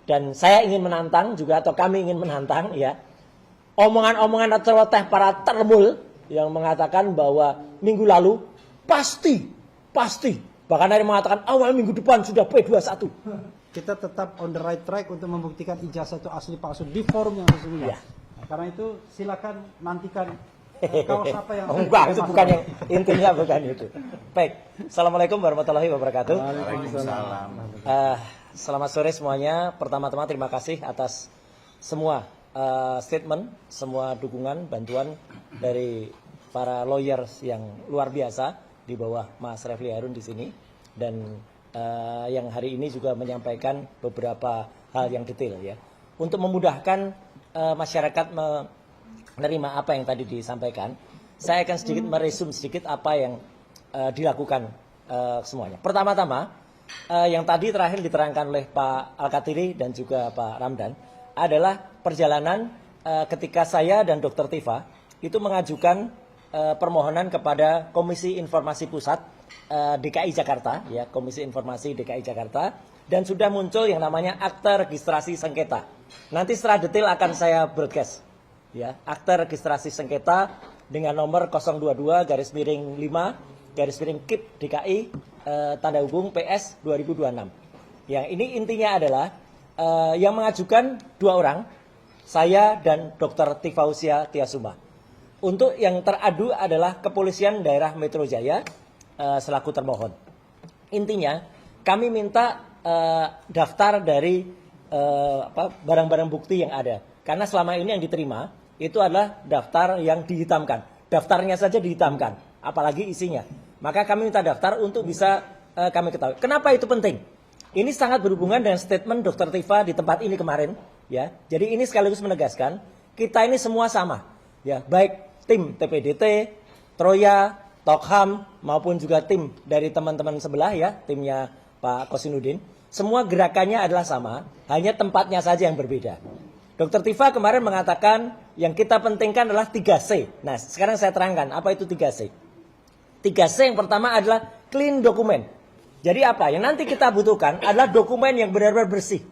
dan saya ingin menantang juga, atau kami ingin menantang ya, omongan-omongan atau celoteh para termul yang mengatakan bahwa minggu lalu pasti, bahkan ada yang mengatakan awal minggu depan sudah P21. Kita tetap on the right track untuk membuktikan ijazah itu asli palsu di forum yang sesungguhnya. Ya. Nah, karena itu silakan nantikan kaos apa yang enggak, itu bukan yang intinya, bukan itu. Baik, assalamualaikum warahmatullahi wabarakatuh. Waalaikumsalam. Selamat sore semuanya. Pertama-tama terima kasih atas semua statement, semua dukungan, bantuan dari para lawyers yang luar biasa di bawah Mas Refli Harun di sini, dan yang hari ini juga menyampaikan beberapa hal yang detail ya, untuk memudahkan masyarakat menerima apa yang tadi disampaikan. Saya akan sedikit meresum sedikit apa yang dilakukan semuanya. Pertama-tama, yang tadi terakhir diterangkan oleh Pak Al-Katiri dan juga Pak Ramdan adalah perjalanan ketika saya dan Dr. Tifa itu mengajukan permohonan kepada Komisi Informasi Pusat DKI Jakarta, ya, Komisi Informasi DKI Jakarta, dan sudah muncul yang namanya Akta Registrasi Sengketa. Nanti secara detail akan saya broadcast, ya, Akta Registrasi Sengketa dengan nomor 022-5-KIP DKI tanda hubung PS 2026. Yang ini intinya adalah yang mengajukan dua orang, saya dan Dr. Tifausia Tiasuma. Untuk yang teradu adalah Kepolisian Daerah Metro Jaya selaku termohon. Intinya kami minta daftar dari barang-barang bukti yang ada. Karena selama ini yang diterima itu adalah daftar yang dihitamkan. Daftarnya saja dihitamkan, apalagi isinya. Maka kami minta daftar untuk bisa kami ketahui. Kenapa itu penting? Ini sangat berhubungan dengan statement Dr. Tifa di tempat ini kemarin, ya. Jadi ini sekaligus menegaskan kita ini semua sama, ya. Baik tim TPDT, Troya, Tokham maupun juga tim dari teman-teman sebelah, ya, timnya Pak Kosinudin. Semua gerakannya adalah sama, hanya tempatnya saja yang berbeda. Dr. Tifa kemarin mengatakan yang kita pentingkan adalah 3C. Nah, sekarang saya terangkan apa itu 3C. 3C yang pertama adalah clean dokumen. Jadi apa? Yang nanti kita butuhkan adalah dokumen yang benar-benar bersih.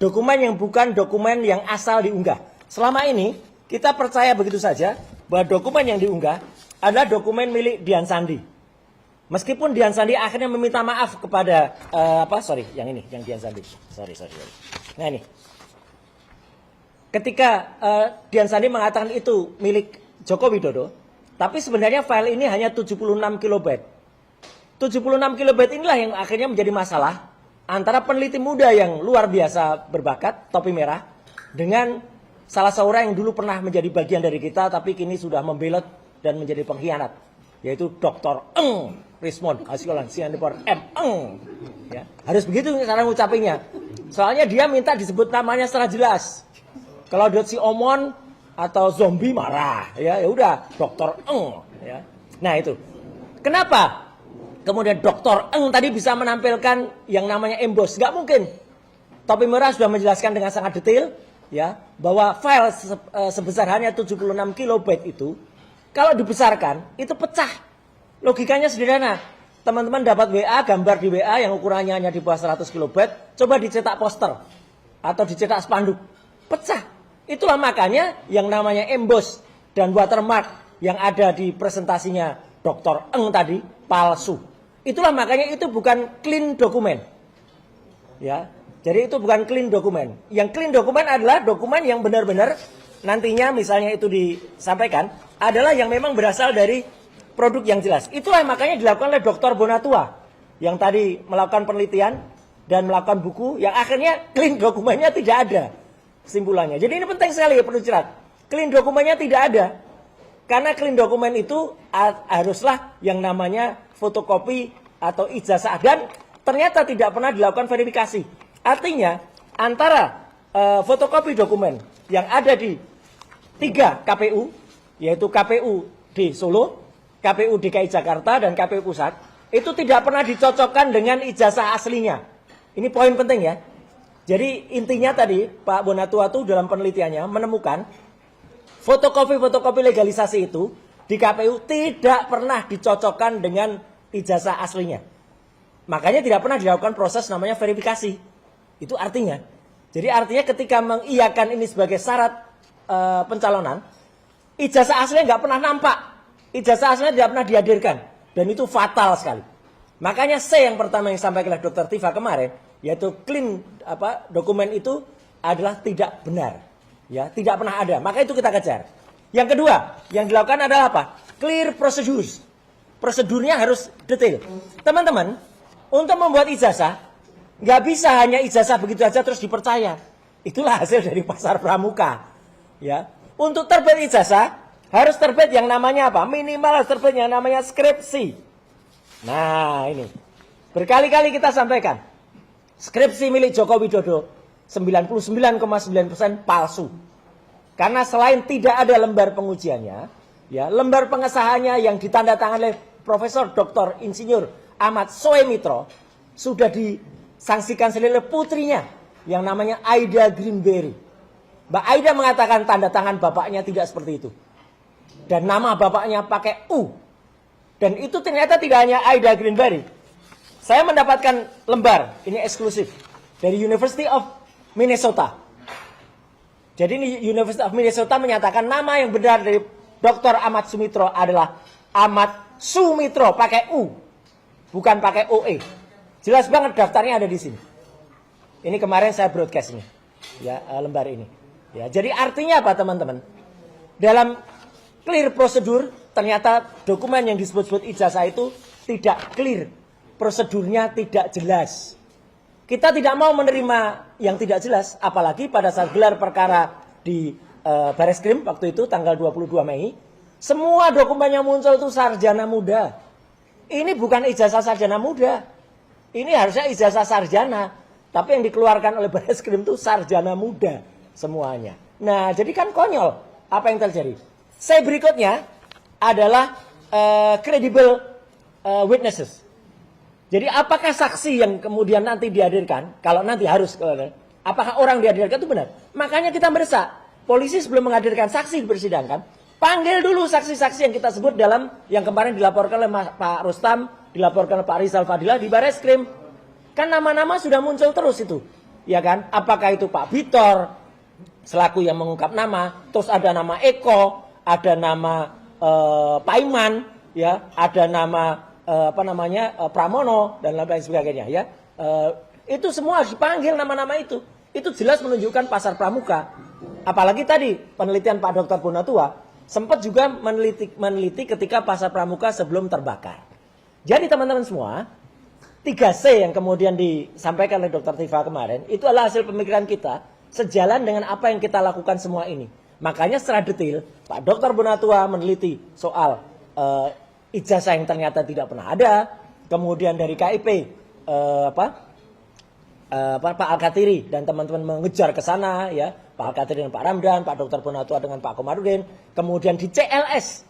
Dokumen yang bukan dokumen yang asal diunggah. Selama ini kita percaya begitu saja bahwa dokumen yang diunggah adalah dokumen milik Dian Sandi. Meskipun Dian Sandi akhirnya meminta maaf kepada yang Dian Sandi. Sorry. Nah ini. Ketika Dian Sandi mengatakan itu milik Joko Widodo, tapi sebenarnya file ini hanya 76 kilobyte. 76 kilobyte inilah yang akhirnya menjadi masalah antara peneliti muda yang luar biasa berbakat, topi merah, dengan salah seorang yang dulu pernah menjadi bagian dari kita, tapi kini sudah membelot dan menjadi pengkhianat, yaitu Dr. Rismond Hasyolan Sianipor M. Ya, harus begitu cara ngucapinnya. Soalnya dia minta disebut namanya secara jelas. Kalau dia si Omon atau zombie marah, ya udah Dr. Ya. Nah itu. Kenapa? Kemudian Dr. tadi bisa menampilkan yang namanya emboss? Gak mungkin. Topi merah sudah menjelaskan dengan sangat detail, ya, bahwa file sebesar hanya 76 kilobyte itu kalau dibesarkan itu pecah. Logikanya sederhana. Teman-teman dapat WA, gambar di WA yang ukurannya hanya di bawah 100 kilobyte, coba dicetak poster atau dicetak spanduk, pecah. Itulah makanya yang namanya emboss dan watermark yang ada di presentasinya Dr. Tadi palsu. Itulah makanya itu bukan clean dokumen. Ya. Jadi itu bukan clean dokumen. Yang clean dokumen adalah dokumen yang benar-benar nantinya misalnya itu disampaikan adalah yang memang berasal dari produk yang jelas. Itulah makanya dilakukan oleh Dr. Bonatua yang tadi melakukan penelitian dan melakukan buku yang akhirnya clean dokumennya tidak ada kesimpulannya. Jadi ini penting sekali ya, perlu jelas. Clean dokumennya tidak ada. Karena clean dokumen itu haruslah yang namanya fotokopi atau ijazah, dan ternyata tidak pernah dilakukan verifikasi. Artinya antara fotokopi dokumen yang ada di 3 KPU, yaitu KPU di Solo, KPU DKI Jakarta, dan KPU Pusat, itu tidak pernah dicocokkan dengan ijazah aslinya. Ini poin penting ya. Jadi intinya tadi Pak Bonatua itu dalam penelitiannya menemukan fotokopi-fotokopi legalisasi itu di KPU tidak pernah dicocokkan dengan ijazah aslinya. Makanya tidak pernah dilakukan proses namanya verifikasi. Itu artinya Jadi artinya ketika mengiyakan ini sebagai syarat pencalonan, ijazah aslinya nggak pernah nampak, ijazah aslinya tidak pernah dihadirkan, dan itu fatal sekali. Makanya C yang pertama yang disampaikan oleh Dr. Tifa kemarin, yaitu clean dokumen itu adalah tidak benar, ya tidak pernah ada. Maka itu kita kejar. Yang kedua yang dilakukan adalah apa? Clear procedures. Prosedurnya harus detail. Teman-teman, untuk membuat ijazah nggak bisa hanya ijazah begitu aja terus dipercaya. Itulah hasil dari pasar pramuka. Ya, untuk terbit ijazah harus terbit yang namanya apa? Minimal harus terbit yang namanya skripsi. Nah ini berkali-kali kita sampaikan, skripsi milik Joko Widodo 99,9% palsu. Karena selain tidak ada lembar pengujiannya, ya lembar pengesahannya yang ditandatangani oleh Profesor Dr. Insinyur Ahmad Soemitro sudah disangsikan sendiri oleh putrinya yang namanya Aida Greenberry. Mbak Aida mengatakan tanda tangan bapaknya tidak seperti itu. Dan nama bapaknya pakai U. Dan itu ternyata tidak hanya Aida Greenberry. Saya mendapatkan lembar, ini eksklusif, dari University of Minnesota. Jadi ini University of Minnesota menyatakan nama yang benar dari Dr. Ahmad Sumitro adalah Ahmad Sumitro, pakai U. Bukan pakai OE. Jelas banget daftarnya ada di sini. Ini kemarin saya broadcast ini. Ya, lembar ini. Ya, jadi artinya apa teman-teman? Dalam clear prosedur, ternyata dokumen yang disebut-sebut ijazah itu tidak clear. Prosedurnya tidak jelas. Kita tidak mau menerima yang tidak jelas, apalagi pada saat gelar perkara di Bareskrim waktu itu tanggal 22 Mei, semua dokumen yang muncul itu sarjana muda. Ini bukan ijazah sarjana muda. Ini harusnya ijazah sarjana, tapi yang dikeluarkan oleh Bareskrim itu sarjana muda semuanya. Nah, jadi kan konyol apa yang terjadi. Saya berikutnya adalah credible witnesses. Jadi apakah saksi yang kemudian nanti dihadirkan, kalau nanti harus, apakah orang dihadirkan itu benar? Makanya kita mendesak, polisi sebelum menghadirkan saksi di persidangan, panggil dulu saksi-saksi yang kita sebut dalam, yang kemarin dilaporkan oleh Pak Rustam, dilaporkan oleh Pak Rizal Fadilah di Bareskrim. Kan nama-nama sudah muncul terus itu, ya kan? Apakah itu Pak Bitor, selaku yang mengungkap nama, terus ada nama Eko, ada nama Pak Iman, ya, ada nama Pramono dan lain sebagainya, ya. Itu semua harus dipanggil nama-nama itu. Itu jelas menunjukkan pasar pramuka. Apalagi tadi penelitian Pak Dr. Bonatua sempat juga meneliti ketika pasar pramuka sebelum terbakar. Jadi teman-teman semua, 3C yang kemudian disampaikan oleh Dr. Tifa kemarin itu adalah hasil pemikiran kita sejalan dengan apa yang kita lakukan semua ini. Makanya secara detail Pak Dr. Bonatua meneliti soal ijazah yang ternyata tidak pernah ada, kemudian dari KIP Pak Al-Katiri dan teman-teman mengejar ke sana, ya, Pak Al-Katiri dan Pak Ramdan, Pak Dr. Bonatua dengan Pak Komarudin, kemudian di CLS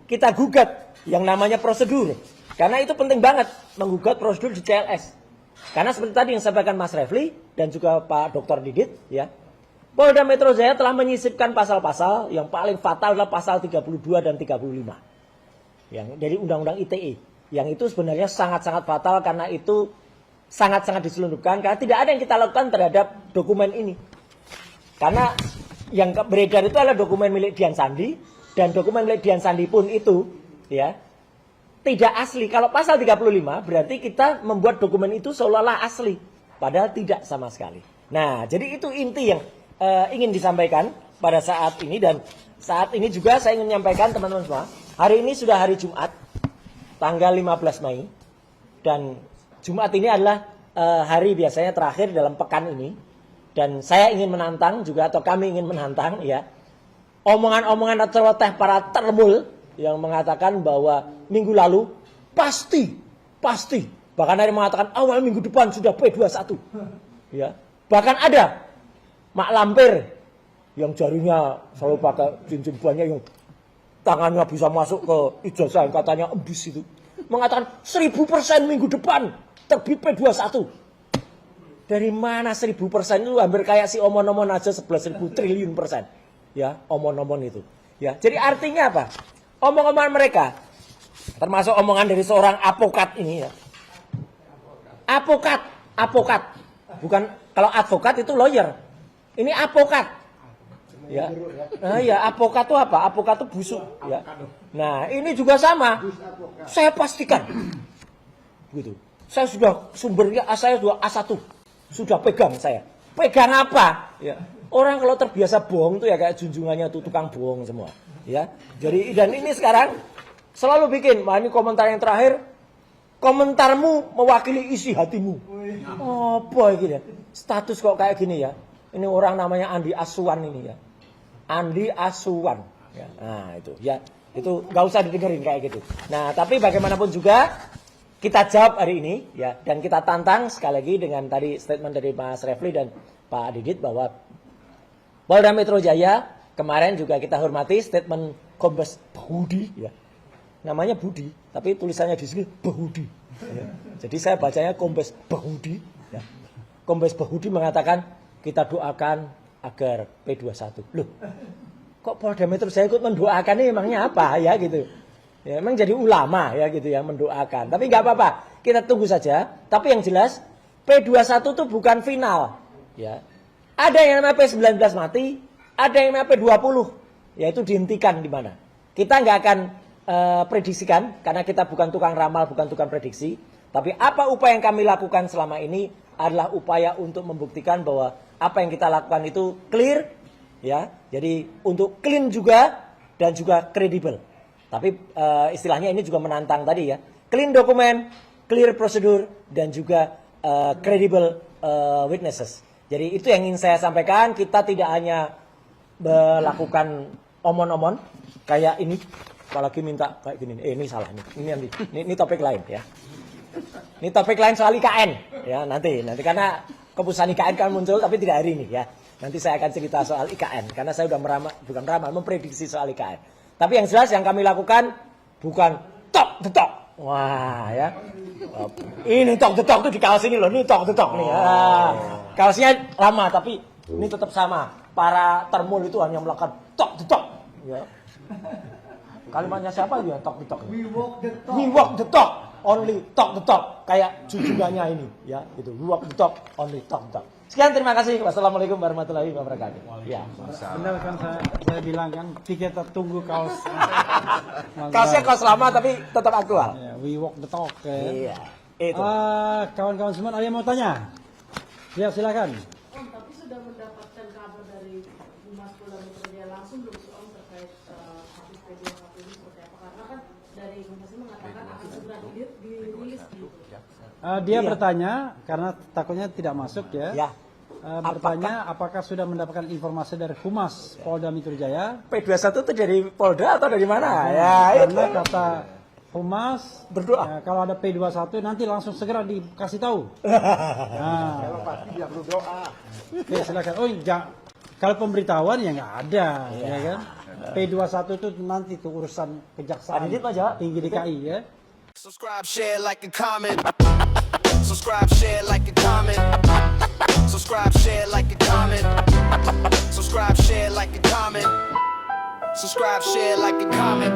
kita gugat yang namanya prosedur, karena itu penting banget menggugat prosedur di CLS, karena seperti tadi yang disampaikan Mas Refli dan juga Pak Dr. Didit, ya, Polda Metro Jaya telah menyisipkan pasal-pasal yang paling fatal adalah pasal 32 dan 35. Yang dari Undang-Undang ITE, yang itu sebenarnya sangat-sangat fatal karena itu sangat-sangat diselundupkan karena tidak ada yang kita lakukan terhadap dokumen ini. Karena yang beredar itu adalah dokumen milik Dian Sandi, dan dokumen milik Dian Sandi pun itu, ya, tidak asli. Kalau pasal 35 berarti kita membuat dokumen itu seolah-olah asli, padahal tidak sama sekali. Nah, jadi itu inti yang ingin disampaikan pada saat ini, dan saat ini juga saya ingin menyampaikan teman-teman semua. Hari ini sudah hari Jumat, tanggal 15 Mei. Dan Jumat ini adalah hari biasanya terakhir dalam pekan ini. Dan saya ingin menantang juga, atau kami ingin menantang, ya, omongan-omongan atau celoteh para termul yang mengatakan bahwa minggu lalu pasti, bahkan ada yang mengatakan awal minggu depan sudah P21. Ya. Bahkan ada Mak Lampir yang jarinya selalu pakai cincin banyak, yang tangannya bisa masuk ke ijazah yang katanya embus itu, mengatakan 1000% minggu depan terbit P21. Dari mana 1000% itu? Hampir kayak si omon-omon aja 11.000 triliun persen. Ya, omon-omon itu. Ya, jadi artinya apa? Omong-omongan mereka, termasuk omongan dari seorang apokat ini, ya. Apokat. Bukan, kalau advokat itu lawyer. Ini apokat. Ya. Nah, ya, apokat itu apa? Apokat itu busuk, ya. Nah, ini juga sama. Saya pastikan. Gitu. Saya sudah sumbernya saya sudah A1. Sudah pegang saya. Pegang apa? Ya. Orang kalau terbiasa bohong tuh ya kayak junjungannya tuh tukang bohong semua, ya. Jadi dan ini sekarang selalu bikin, wah ini komentar yang terakhir, komentarmu mewakili isi hatimu. Apa ini ya? Status kok kayak gini ya? Ini orang namanya Andi Asuwan ini ya. Andi Asuwan. Ya. Nah itu ya, itu nggak usah didengerin kayak gitu. Nah tapi bagaimanapun juga kita jawab hari ini ya, dan kita tantang sekali lagi dengan tadi statement dari Mas Refli dan Pak Didit bahwa Polda Metro Jaya kemarin juga kita hormati statement Kombes Budi ya. Namanya Budi, tapi tulisannya di sini Budi. Ya. Jadi saya bacanya Kombes Budi ya. Kombes Budi mengatakan kita doakan agar P21. Loh, kok Polda Metro Jaya ikut mendoakan ini emangnya apa ya gitu. Ya, emang jadi ulama ya gitu yang mendoakan. Tapi nggak apa-apa, kita tunggu saja. Tapi yang jelas P21 itu bukan final. Ya. Ada yang namanya P19 mati, ada yang namanya P20, yaitu dihentikan di mana. Kita nggak akan prediksikan karena kita bukan tukang ramal, bukan tukang prediksi. Tapi apa upaya yang kami lakukan selama ini adalah upaya untuk membuktikan bahwa apa yang kita lakukan itu clear, ya. Jadi untuk clean juga dan juga kredibel. Tapi istilahnya ini juga menantang tadi ya. Clean dokumen, clear prosedur, dan juga credible witnesses. Jadi itu yang ingin saya sampaikan. Kita tidak hanya melakukan omon-omon kayak ini. Apalagi minta kayak gini. Ini salah nih. Ini topik lain ya. Ini topik lain soal IKN ya nanti karena keputusan IKN kan muncul tapi tidak hari ini ya. Nanti saya akan cerita soal IKN karena saya sudah memprediksi soal IKN. Tapi yang jelas yang kami lakukan bukan talk the talk. Wah ya. Ini talk the talk tuh di kaos ini loh. Ini talk the talk nih. Kaosnya lama tapi ini tetap sama. Para termul itu hanya melakukan talk the talk. Ya. Kalimatnya siapa itu ya talk the talk? We walk the talk. We walk the talk. Only talk the talk. Kayak junjungannya ini ya. Gitu. We walk the talk. Only talk the talk. Sekian, terima kasih. Wassalamualaikum warahmatullahi wabarakatuh. Ya. Benar kan saya bilang kan, kita tunggu kaos. Kaosnya kaos lama tapi tetap aktual. Ya, we walk the talk. Ya. Iya. Itu. Kawan-kawan semua ada yang mau tanya? Ya silakan. Om, tapi sudah mendapatkan kabar dari Humas Polda Metro Jaya langsung belum sih Om terkait kasus P21 ini seperti apa? Karena kan dari Humas ini mengatakan akan segera dirilis gitu. Dia Iya. bertanya karena takutnya tidak masuk ya. Ya. Bertanya apakah sudah mendapatkan informasi dari Humas Polda Metro Jaya? P21 itu dari Polda atau dari mana? Ya, itu. Karena kata Humas Berdoa. ya, kalau ada P21 nanti langsung segera dikasih tahu. Nah, Kalau pasti dia berdoa. oke, silakan. Oh, kalau pemberitahuan ya nggak ada, ya kan? P21 itu nanti tuh urusan kejaksaan Adit, Pak, jawab. tinggi DKI ya. Subscribe, share, like, and comment. Subscribe, share, like, and comment. Subscribe, share, like, and comment. Subscribe, share, like, and comment. Subscribe, share, like, and comment.